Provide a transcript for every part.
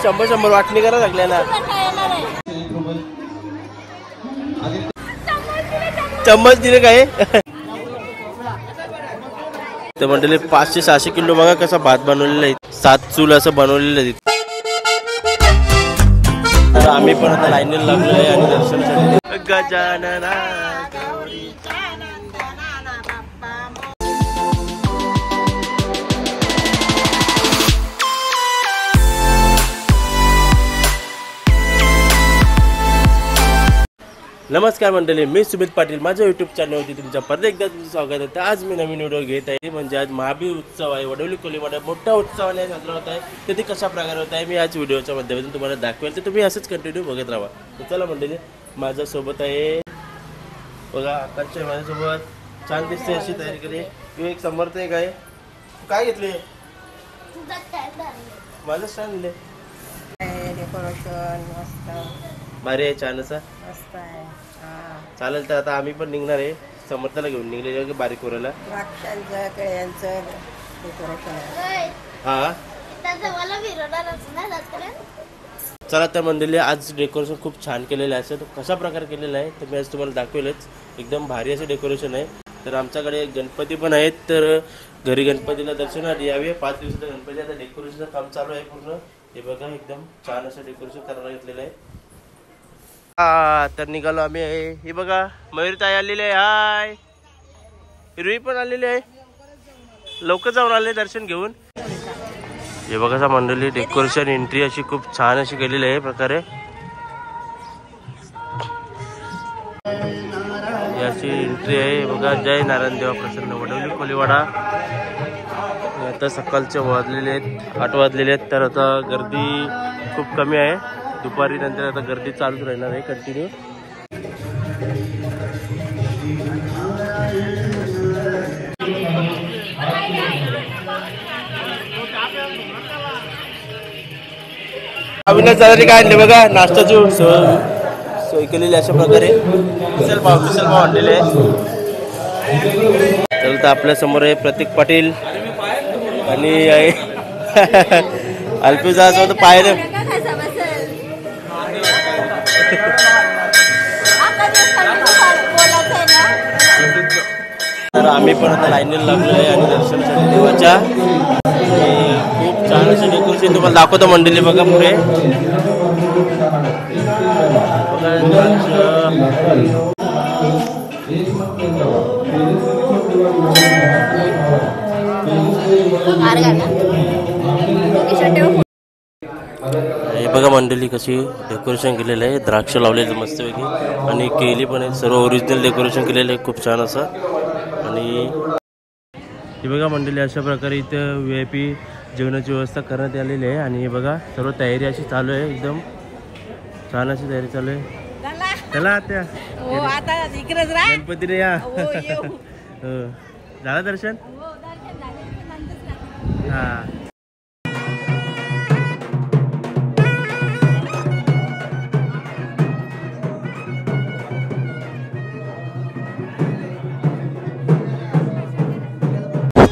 100 वाटणी करा लागल्या ना. चम्मच दिले काय तर मंडळी 500-600 किलो बघा कसा भात बनवलेला आहे. 7 चूल असं बनवलेलं आहे. तर आम्ही पण आता लाईनीला लागलो आहे आणि दर्शनासाठी गजानना. नमस्कार मंडळी, मी सुमित पाटील. माझ्या यूट्यूब चॅनलवरती तुमचं परत एकदा तुमचं स्वागत आहे. तर आज मी नवीन व्हिडिओ घेत आहे. म्हणजे आज महाबीर उत्सव आहे. वडवली कोलीवाडा मोठ्या उत्सवाने साजरा होत आहे. तर ते कशा प्रकारे होत आहे मी आज व्हिडिओच्या माध्यमातून तुम्हाला दाखवेल. तर तुम्ही असंच कंटिन्यू बघत राहा. तर चला मंडळी, माझ्यासोबत आहे बघा आकाश आहे माझ्यासोबत. छान दिसते अशी तयारी केली. तू एक समर्थ आहे काय घेतले? माझं छान दिले. डेकोरेशन मस्त भारी आहे, छान असं मस्त आहे. चालेल. तर आता आम्ही पण निघणार आहे. समर्थाला घेऊन निघले बारीक वराला. द्राक्षांचं केळ्यांचं डेकोरेशन आहे. हा चला तर मंडळी, आज डेकोरेशन खूप छान केलेलं आहे. तर कशा प्रकारे केलेलं आहे तर मी आज तुम्हाला दाखवेलच. एकदम भारी असं डेकोरेशन आहे. तर आमच्याकडे गणपती पण आहेत. तर घरी गणपतीला दर्शनात यावे. 5 दिवसाचं गणपती. आता डेकोरेशनचं काम चालू आहे पूर्ण. हे बघा एकदम छान असं डेकोरेशन करायला घेतलेलं आहे. तर निघालो आम्ही. हे बघा मयूर ताई आलेले आहे. हाय, रुई पण आलेली आहे. लवकर जाऊन आले दर्शन घेऊन. हे बघा मंडळी, डेकोरेशन एंट्री अशी खूप छान अशी केलेली आहे प्रकारे. याची एंट्री आहे बघा. जय नारायण देवा प्रसन्न वडवली कोलीवाडा. आता सकाळचे वाजलेले आहेत 8 वाजलेले आहेत. तर आता गर्दी खूप कमी आहे. दुपारी नंतर आता गर्दी चालूच राहणार आहे कंटिन्यू. अविनाश दादानी काय आणले बघा, नाश्त्याची सोय केलेली अशा प्रकारे. मिसल पाव आणलेले आहे. तर आपल्या समोर आहे प्रतीक पाटील आणि अल्पिजा असं पाहिलं. तर आम्ही पण आता लाईनीला लागलो आहे आणि दर्शनासाठी देवाच्या. खूप छान असं डेकोरेशन तुम्हाला दाखवतो मंडळी. बघा पुढे हे बघा मंडळी कशी डेकोरेशन केलेलं आहे. द्राक्ष लावलेलं मस्तपैकी आणि केली पण आहे. सर्व ओरिजिनल डेकोरेशन केलेलं आहे खूप छान असं. आणि हे बघा मंडळी, अशा प्रकारे इथं VIP जेवणाची व्यवस्था करण्यात आलेली आहे. आणि हे बघा सर्व तयारी अशी चालू आहे. एकदम छान अशी तयारी चालू आहे. चला त्या गणपतीने या. झालं दर्शन? हा.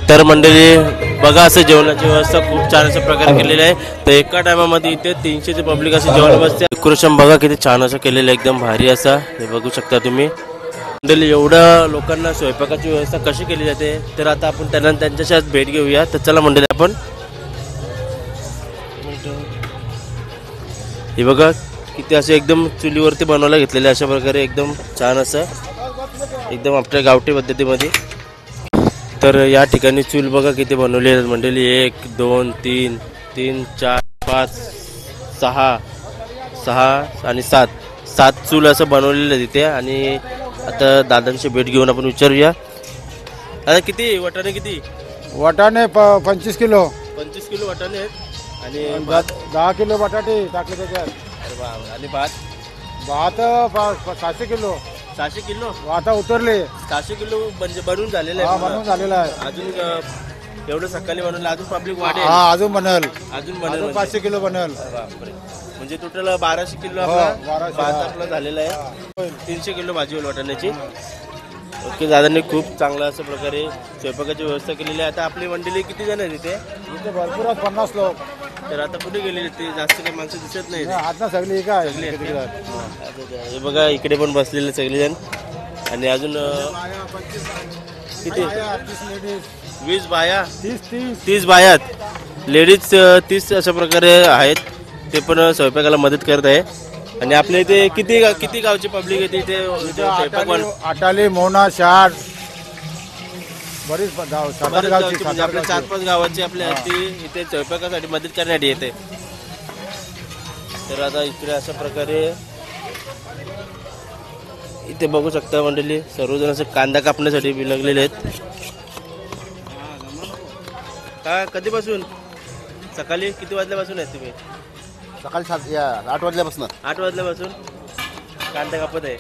तर मंडळी बघा, असं जेवणाची व्यवस्था खूप छान अशा प्रकारे केलेली आहे. तर एका टायमामध्ये इथे 300 ते पब्लिक असं जेवण बसते. डेकोरेशन बघा किती छान असं केलेलं आहे. एकदम भारी असा हे बघू शकता तुम्ही मंडळी. एवढ्या लोकांना स्वयंपाकाची व्यवस्था कशी केली जाते तर आता आपण त्यांना त्यांच्याशी आज भेट घेऊया. तर चला मंडळी, आपण हे बघा किती असं एकदम चुलीवरती बनवायला घेतलेलं अशा प्रकारे. एकदम छान असं एकदम आपल्या गावठी पद्धतीमध्ये. तर या ठिकाणी चूल बघा किती बनवली आहेत मंडळी. 1 2 3 3 4 5 6 आणि 7 चूल असं बनवलेलं आहे तिथे. आणि आता दादांची भेट घेऊन आपण विचारूया. दादा किती वाटाणे? किती वाटाणे? 25 किलो. 25 किलो वाटाणे आहेत. आणि 10 किलो बटाटे टाकले त्याच्यात. आणि भात 700 किलो. 600 किलो आता उतरले. 600 किलो म्हणजे बनवून झालेलं आहे. बनवून झालेला आहे. अजून एवढं सकाळी बनवलं. अजून पब्लिक वाढेल. अजून बनल. अजून बनल. 500 किलो बनल. म्हणजे टोटल 1200 किलो आपला भात आपला झालेला आहे. 300 किलो भाजी होईल वाटाण्याची. ओके, दादांनी खूप चांगला अशा प्रकारे स्वयंपाकाची व्यवस्था केलेली आहे. आता आपली मंडळी किती जण आहे तिथे? भरपूर 50 लोक. तर आता कुठे गेलेली ते जास्त काही माणसं दिसत नाही. आता सगळी काय सगळी आहेत का? हे बघा इकडे पण बसलेले सगळेजण. आणि अजून किती 20 बाया 30 बाया लेडीज 30 अशा प्रकारे आहेत. ते पण स्वयंपाकाला मदत करत आहे. आणि आपल्या इथे किती गावची पब्लिक येते इथे स्वयंपाक? आटाली मोना शाट बरीच गाव 4-5 गावाची आपल्या इथे स्वयंपाकासाठी मदत करण्यासाठी येते. तर आता इकडे अशा प्रकारे इथे बघू शकता मंडळी सर्वजण असं कांदा कापण्यासाठी बिलगलेले आहेत. का कधीपासून? सकाळी किती वाजल्यापासून आहेत तुम्ही? सकाळी 8 वाजल्यापासून. 8 वाजल्यापासून कांदा कापत आहे.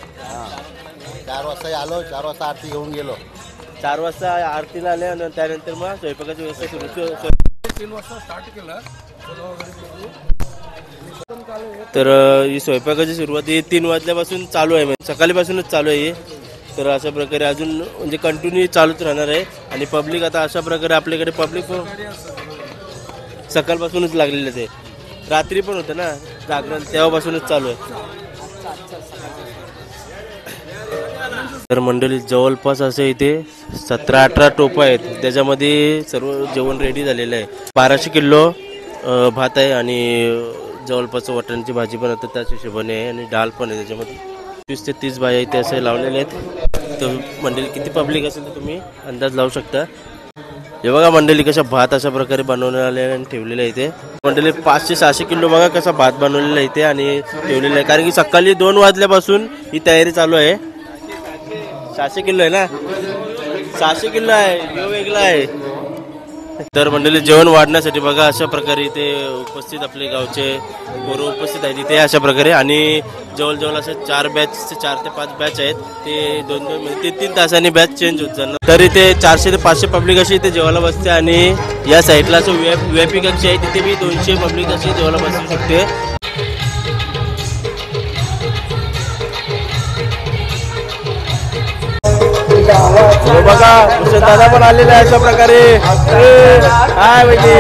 4 वाजता आलो, 4 वाजता आरती घेऊन गेलो. 4 वाजता आरतीला आले आणि त्यानंतर मग स्वयंपाकाची व्यवस्था सुरू. 3 वाजता स्टार्ट केलं. तर ही स्वयंपाकाची सुरुवात ही 3 वाजल्यापासून चालू आहे. म्हणजे सकाळीपासूनच चालू आहे. तर अशा प्रकारे अजून म्हणजे कंटिन्यू चालूच राहणार आहे. आणि पब्लिक आता अशा प्रकारे आपल्याकडे पब्लिक सकाळपासूनच लागलेले ते. रात्री पण होतं ना जागरण, तेव्हापासूनच चालू आहे. तर मंडळी जवळपास असे इथे 17-18 टोपं आहेत. त्याच्यामध्ये सर्व जेवण रेडी झालेलं आहे. 1200 किलो भात आहे आणि जवळपास वाटाण्याची भाजी पण आता त्याच हिशोबाने आहे. आणि डाळ पण आहे. त्याच्यामध्ये 20 ते 30 बाया इथे असे लावलेले आहेत. तर मंडळी किती पब्लिक असेल तर तुम्ही अंदाज लावू शकता. हे बघा मंडळी कशा भात अशा प्रकारे बनवण्यात आले आणि ठेवलेले आहे इथे. मंडळी 500-600 किलो बघा कसा भात बनवलेला आहे इथे आणि ठेवलेला आहे. कारण की सकाळी 2 वाजल्यापासून ही तयारी चालू आहे. 600 किलो आहे ना, 600 किलो आहे, यो वेगळा आहे. तर मंडळी जेवण वाढण्यासाठी बघा अशा प्रकारे इथे उपस्थित आपले गावचे पोरं उपस्थित आहेत इथे अशा प्रकारे. आणि जवळ असे 4 ते 5 बॅच आहेत. ते 2-3 तासांनी बॅच चेंज होत जाणार. तर इथे 400 ते 500 पब्लिक अशी इथे जेवायला बसते. आणि या साईडला असं VIP कक्ष आहे तिथे मी 200 पब्लिक अशी जेवायला बसू शकते. बघा दादा पण आलेला आहे अशा प्रकारे. काय माहिती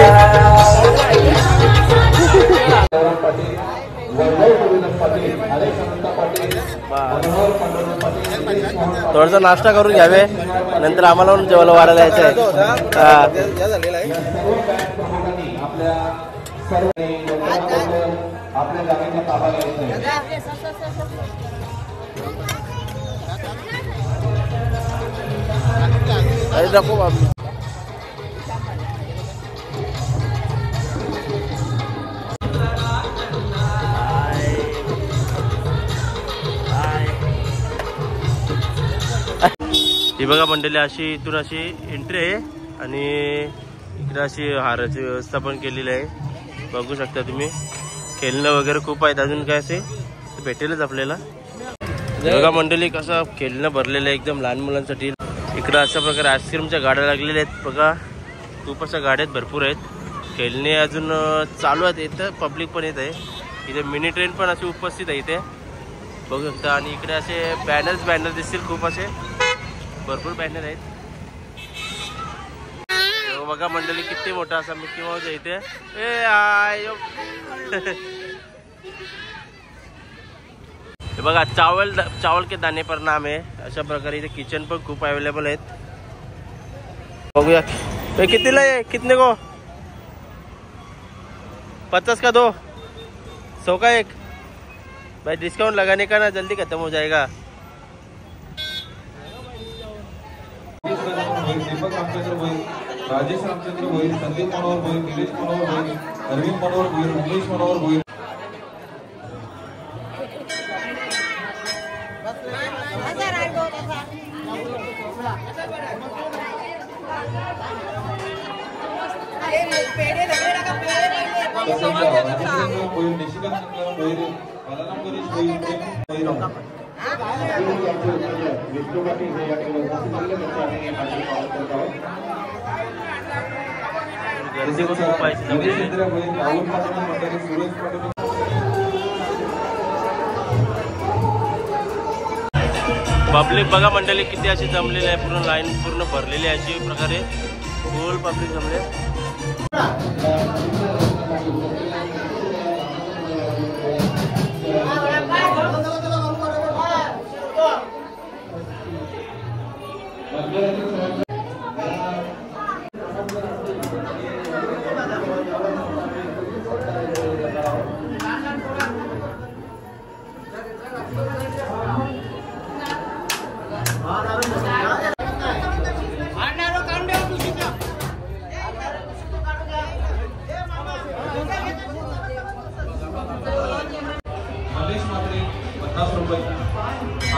थोडासा नाश्ता करून घ्यावे नंतर आम्हाला पण जेवायला वाढायला यायचं आहे. अरे दाखव बाबी. ही बघा मंडळी अशी इथून अशी एंट्री आहे आणि इकडे अशी हाराची व्यवस्था पण केलेली आहे. बघू शकता तुम्ही. खेळणं वगैरे खूप आहेत. अजून काय असे भेटेलच आपल्याला. बघा मंडळी कसं खेळणं भरलेलं आहे एकदम लहान मुलांसाठी. इकडं अशा प्रकारे आईस्क्रीमच्या गाड्या लागलेल्या आहेत बघा. खूप अशा गाड्या भरपूर आहेत. खेळणे अजून चालू आहेत. इथं पब्लिक पण येत आहे. इथे मिनी ट्रेन पण अशी उपस्थित आहे इथे बघू शकता. आणि इकडे असे बॅनर दिसतील खूप असे भरपूर बॅनर आहेत. बघा मंडळी किती मोठा असा मिकी माऊस आहे इथे. हे बघा चावल के दाने पर नाम आहे. अशा प्रकारे इथे किचन पण खूप अवेलेबल आहेत. बघूया कितीला आहे. कितने को 50 का 2, 100 का 1. भाई डिस्काउंट लगाने का ना, जल्दी खत्म हो जाएगा. राजेश रामचंद्र भोईर, संदीप मनोहर भोईर, निलेश मनोहर भोईर, अरविंद मनोहर भोईर, उमेश मनोहर भोईर. निशिकांत भोईर, बालाराम गणेश भोईर, गर्दी पण खूप आहे. पब्लिक बघा मंडळी किती अशी जमलेली आहे. पूर्ण लाईन पूर्ण भरलेली आहे अशी प्रकारे फुल पब्लिक जमले.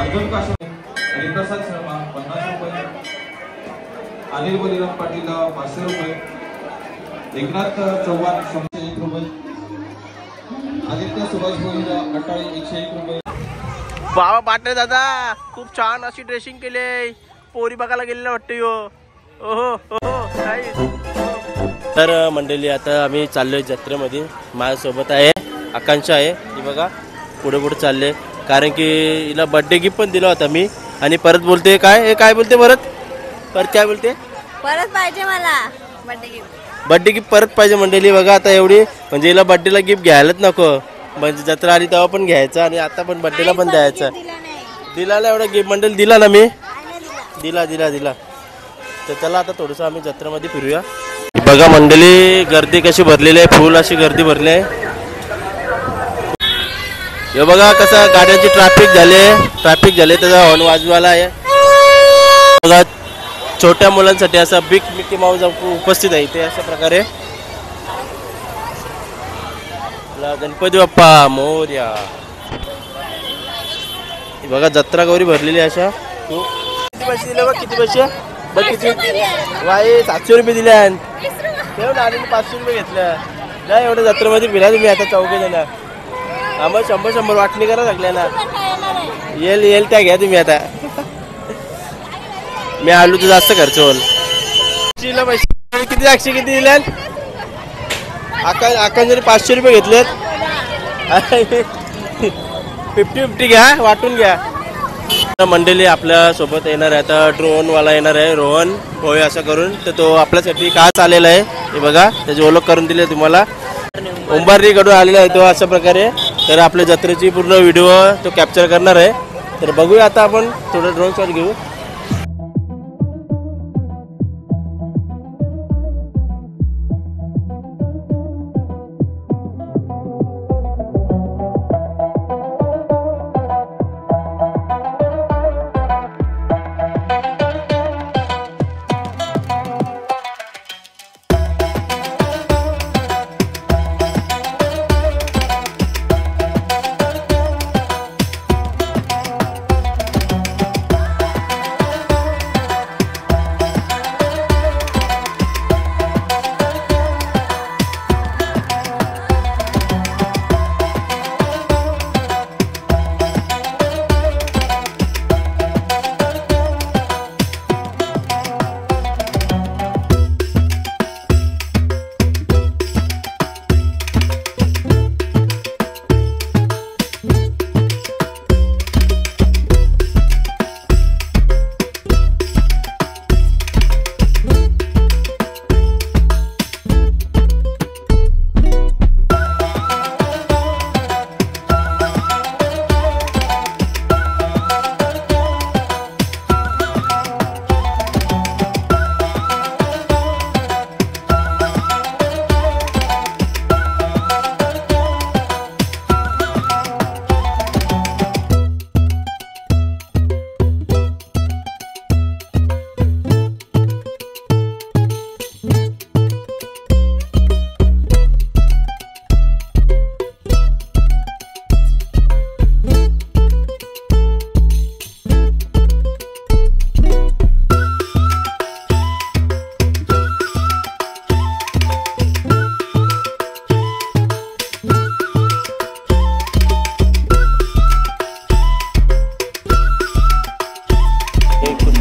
अर्जुन काशे हरिप्रसाद शर्मा 50 रुपये, अनिल बलिराम पाटील 500 रुपये, एकनाथ चव्हाण 101 रुपये, आदित्य सुभाष भोईर अटाळी 101 रुपये. बाबा पाटील दादा खूप छान अशी ड्रेसिंग केली, पोरी बघायला गेलेला वाटतं यो. ओहो ओहो तर मंडळी आता आम्ही चाललोय जत्रेमध्ये. माझ्यासोबत आहे आकांक्षा आहे, ही बघा पुढे पुढे चालले, कारण की हिला बर्थडे गिफ्ट पण दिला होता मी. आणि परत बोलते काय काय बोलते परत काय बोलते, परत पाहिजे मला बर्थडे गिफ्ट. बर्थडे गिफ्ट परत पाहिजे मंडळी. बघा आता एवढी म्हणजे हिला बर्थडेला गिफ्ट घ्यायलाच नको, म्हणजे जत्रा आली तेव्हा पण घ्यायचं आणि आता पण बर्थडेला पण द्यायचं. दिला ना एवढा गिफ्ट मंडळी, दिला ना मी, दिला. तर चला आता थोडंसं आम्ही जत्रेमध्ये फिरूया. बघा मंडळी गर्दी कशी भरलेली आहे, फुल अशी गर्दी भरली आहे. हे बघा कसं गाड्यांची ट्रॅफिक झाले त्याचा हॉर्न वाजवायला आहे. बघा छोट्या मुलांसाठी असा बिग मिकी माऊस उपस्थित आहे ते अशा प्रकारे. गणपती बाप्पा मोरया. बघा जत्रा गौरी भरलेली अशा. किती पैसे दिले बघ, किती पैसे बघ, किती वाय 700 रुपये दिले. ठेव ना, आणि 500 रुपये घेतल्या. नाही एवढं जत्रेमध्ये फिरा तुम्ही आता चौघे जण. आम्हाला 100 वाटणी करा लागल्या ना. येईल त्या घ्या तुम्ही आता. मी आलो तर जास्त खर्च होईल. पैसे किती अक्षय किती दिले? आकांजने 500 रुपये घेतलेत. 50-50 घ्या, वाटून घ्या. मंडळी आपल्या सोबत येणार आहे आता ड्रोन वाला येणार आहे, रोहन होय असं करून. तर तो आपल्यासाठी का चालेला आहे हे बघा, त्याची ओळख करून दिली तुम्हाला. उंबारीकडून आलेला आहे तो अशा प्रकारे. तर आपल्या जत्रेची पूर्ण व्हिडिओ तो कॅप्चर करणार आहे. तर बघूया आता आपण थोडं ड्रोन शॉट घेऊ.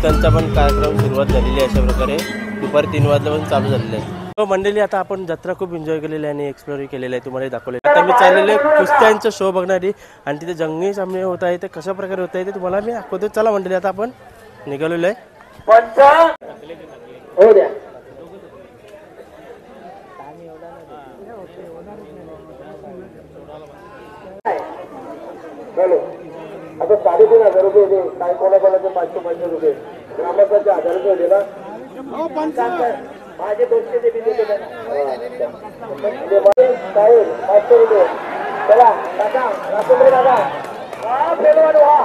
त्यांचा पण कार्यक्रम सुरुवात झालेली आहे अशा प्रकारे. दुपारी 3 वाजल्यापासून चालू झालेलं आहे. तो मंडळी आता आपण जत्रा खूप एन्जॉय केलेली आहे आणि एक्सप्लोर केलेलं आहे, तुम्हाला दाखवले. आता मी चाललेले कुस्त्यांचा शो बघणारी आणि तिथे जंगी सामने होत आहे ते कशा प्रकारे होत आहे ते तुम्हाला मी दाखवतो. चला मंडळी आता आपण निघालेलो आहे. आता 3,500 रुपये दे, काय कोणाकोणाचे 500 रुपये ग्रामस्थांचे 1000 रुपये दे ना. माझे 200 दे, बिल दे. 500 रुपये. चला काका, राजेंद्र दादा, पेलवान व्हा.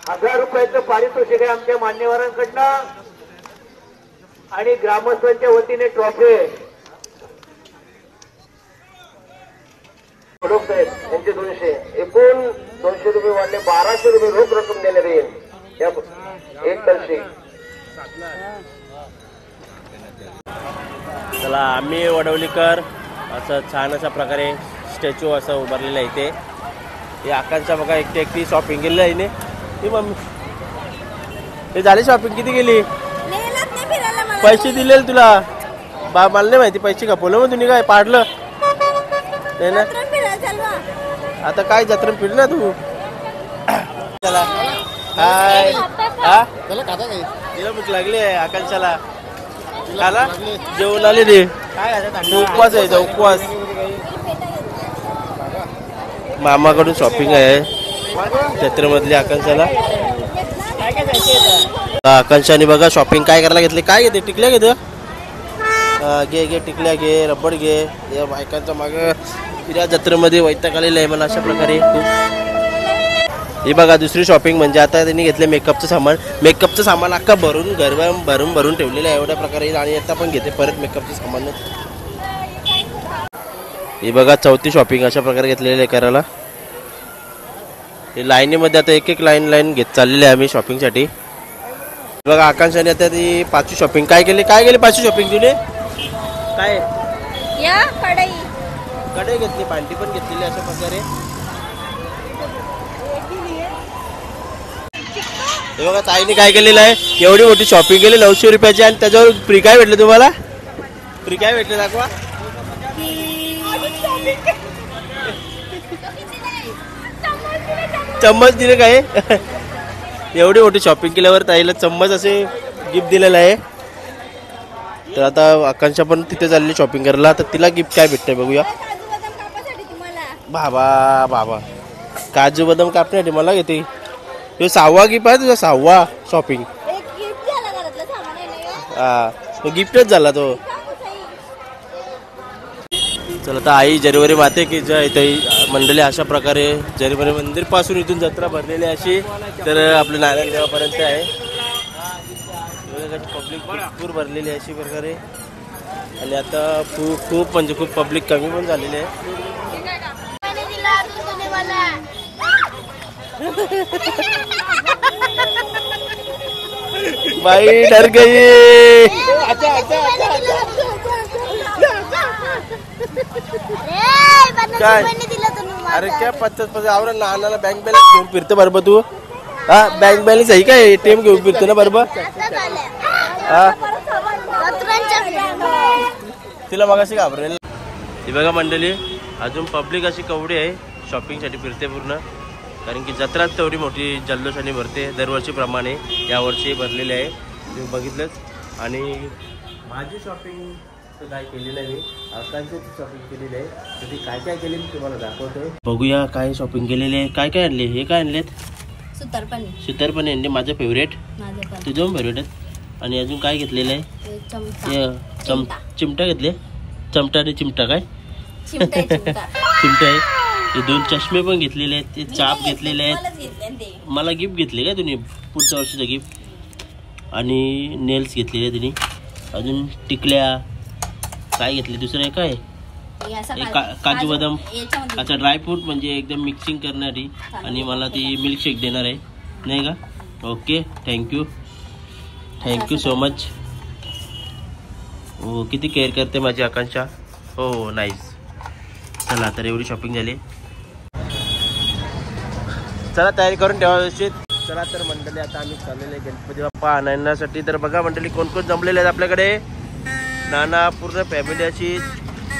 1000 रुपयाचं पारितोषिक आहे आमच्या मान्यवरांकडनं आणि ग्रामस्थांच्या वतीने ट्रॉफी. खडक साहेब यांचे 200, एकूण 200 रुपये वाढले, 1200 रुपये रोख रक्कम देण्यात येईल या एक तर्फे. चला आम्ही वडवलीकर असं छान अशा प्रकारे स्टॅच्यू असं उभारलेलं आहे इथे. हे आकांक्षा बघा एकटी शॉपिंग केलेलं आहे ही मम्मी. हे झाली शॉपिंग, किती गेली? पैसे दिले तुला मला नाही माहिती पैसे खपवलं मग तुम्ही काय पाडलं नाही ना. आता काय जत्रा फिर ना तू. चला हाय. हा तिला भूक लागली आहे आकांक्षाला. खाला जेवण आले रे. उपवास आहे उपवास. मामाकडून शॉपिंग आहे जत्रेमधली आकांक्षाला. आकांक्षाने बघा शॉपिंग काय करायला घेतली. काय घेते? टिकल्या घेते. घे टिकल्या घे, रबड घे. या बायकांचा मागं फिरा जत्रेमध्ये वैताग आलेलं आहे मला अशा प्रकारे खूप. हे बघा दुसरी शॉपिंग म्हणजे आता त्यांनी घेतलं मेकअपचं सामान. मेकअपचं सामान अख्खा भरून भरून ठेवलेलं आहे एवढ्या प्रकारे. आणि आता पण घेते परत मेकअपचं सामान. हे बघा चौथी शॉपिंग अशा प्रकारे घेतलेली आहे करायला. हे लाईनीमध्ये आता एक लाईन घेत चाललेली आहे आम्ही शॉपिंगसाठी. बघा आकांक्षाने आता ती 5वी शॉपिंग काय केली 5वी शॉपिंग तुले काय कढई घेतली, भांडी पण घेतलेली अशा प्रकारे. हे बघा ताईने काय केलेलं आहे एवढी मोठी शॉपिंग केली 900 रुपयाची आणि त्याच्यावर फ्री काय भेटलं तुम्हाला? फ्री काय भेटलं दाखवा. चम्मच दिले काय? एवढी मोठी शॉपिंग केल्यावर ताईला चम्मच असे गिफ्ट दिलेलं आहे. तर आता आकांक्षा पण तिथे चालली शॉपिंग करायला. तर तिला गिफ्ट काय भेटतंय बघूया. बाबा काजू बदाम कापण्यासाठी मला घेते. हे 6वा गिफ्ट आहे तुझा 6वा शॉपिंग. हा गिफ्टच झाला तो. चला आता आई जरीवरी माते की जय इथे मंडळी अशा प्रकारे जरीवरी मंदिर पासून इथून जत्रा भरलेली अशी तर आपल्या नारायण देवापर्यंत आहे. पब्लिक भरपूर भरलेली आहे अशी प्रकारे. आणि आता खूप म्हणजे खूप पब्लिक कमी पण झालेली आहे. बाई डर गई. काय अरे क्या 50 आवरा नानाला बँक बॅलन्स घेऊन फिरतो बरोबर तू. हा बँक बॅलन्स आहे काय ATM घेऊन फिरतो ना बरोबर. हा तिला मग अशी घाबरेल. ती बघा मंडळी अजून पब्लिक अशी कवडी आहे शॉपिंगसाठी फिरते पूर्ण. कारण की जत्रात तेवढी मोठी जल्लोषाने भरते दरवर्षीप्रमाणे यावर्षी भरलेली आहे तुम्ही बघितलंच. आणि माझी शॉपिंग तर काय केली नाही मी आकांक्षाची शॉपिंग केलेली आहे. तर ती काय केली मी तुम्हाला दाखवतोय. बघूया काय शॉपिंग केलेली आहे. काय आणले हे काय आणलेत? सुतारपणे आणले माझं फेवरेट. तुझं पण फेवरेट आहेत. आणि अजून काय घेतलेलं आहे? चिमटा घेतले. चमटा आणि चिमटा काय चिमटा आहे. हे 2 चष्मे पण घेतलेले आहेत. ते चाप घेतलेले आहेत. मला गिफ्ट घेतले का तुम्ही पुढच्या वर्षीचं गिफ्ट. आणि नेल्स घेतलेले तुम्ही. अजून टिकल्या काय घेतले दुसरं आहे काय काजू बदाम. अच्छा ड्रायफ्रूट म्हणजे एकदम मिक्सिंग करणारी. आणि मला ती मिल्कशेक देणार आहे नाही का. Okay thank you so much. हो किती केअर करते माझी आकांक्षा. हो नाईस. चला तर एवढी शॉपिंग झाली. चला तयारी करून ठेवा व्यवस्थित. चला तर मंडळी आता आम्ही चाललेले गणपती बाप्पा आणण्यासाठी. तर बघा मंडळी कोण जमलेले आहेत आपल्याकडे. नाना पूर्ण फॅमिली अशी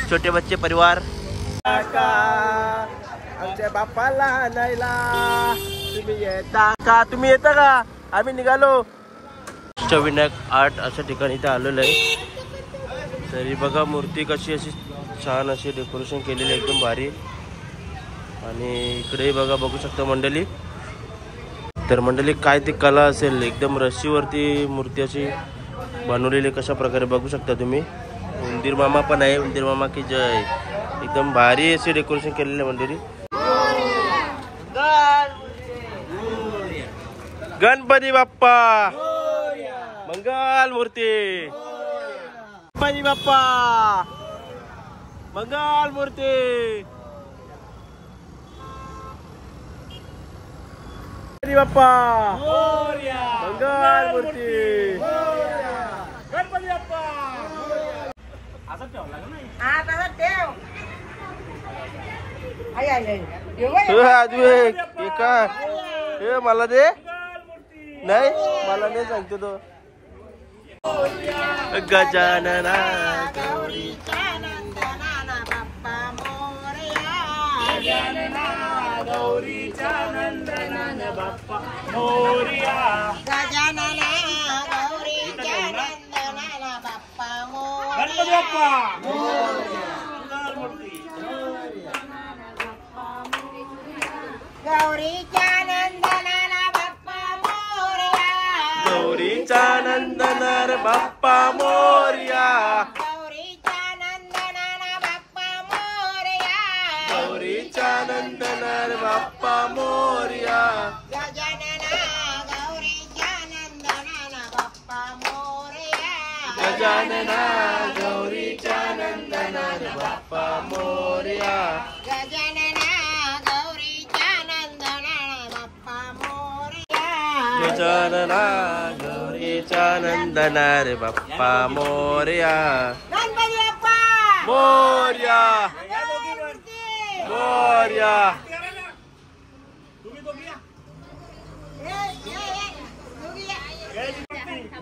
छोटे बच्चे परिवार. आमच्या बाप्पाला आणायला तुम्ही येता का? आम्ही निघालो. अष्टविनायक आर्ट अशा ठिकाणी इथे आलेलो आहे. तरी बघा मूर्ती कशी अशी छान अशी डेकोरेशन केलेली एकदम भारी. आणि इकडे बघा बघू शकता मंडळी. तर मंडळी काय ती कला असेल एकदम रस्सीवरती मूर्ती अशी बनवलेली कशा प्रकारे बघू शकता तुम्ही. उंदीर मामा पण आहे. उंदीर मामा की जय. एकदम भारी असे डेकोरेशन केलेले मंडळी. गणपती बाप्पा मंगल मूर्ती. गणपती बाप्पा मंगल मूर्ती. गणपती बाप्पा मंगल मूर्ती. गणपती बाप्पा असं ठेवला का नाही. हे मला दे नाही मला नाही सांगतो तो. गजानना गौरीचा नंदना बाप्पा मोरया. गजानना गौरीचा नंदना बाप्पा मोरया. गजानना गौरीचा नंदना बाप्पा मोरया. गणपती बाप्पा गौरीचा नंदना बाप्पा मोरया. गौरीचा नंदना बाप्पा मोरया. गौरीचा नंदना बाप्पा मोरया. गौरीचा नंदना बाप्पा मोरया. गजानना गौरीचा नंदना बाप्पा मोरया. गजानना गौरीचा नंदना बाप्पा मोरया. गजानना गजानना गौरीचा नंदना रे बाप्पा मोरया. गणपती बाप्पा मोरया. मोरया.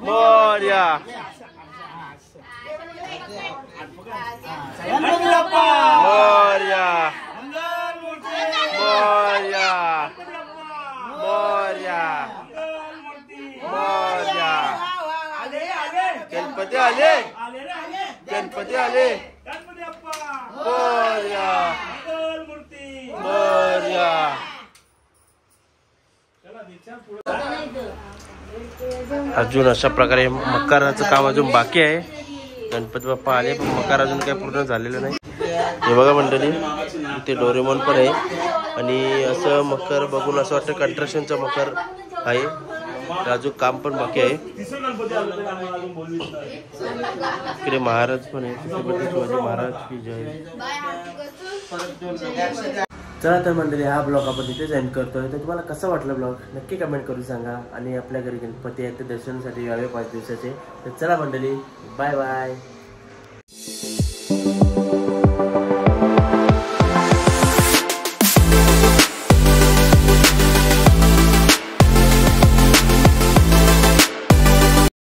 मोरया. गणपती बाप्पा मोरया. मोरया. मोरया. मोरया. गणपती आले. गणपती आले. मोरया. मोरया. अजून अशा प्रकारे मकराचं काम अजून बाकी आहे. गणपती बाप्पा आले पण मकर अजून काही पूर्ण झालेलं नाही. हे बघा मंडळी इथे डोरेमॉन पण आहे. आणि असं मकर बघून असं वाटतं कंस्ट्रक्शनचं मकर आहे. अजून काम पण बाकी आहे. इकडे महाराज पण आहे. शिवाजी महाराज की जय. चला तर मंडळी हा ब्लॉग आपण इथेच एंड करतोय. तर तुम्हाला कसा वाटला ब्लॉग नक्की कमेंट करून सांगा. आणि आपल्या घरी गणपती आहेत ते दर्शनासाठी यावे 5 दिवसाचे. तर चला मंडळी बाय बाय.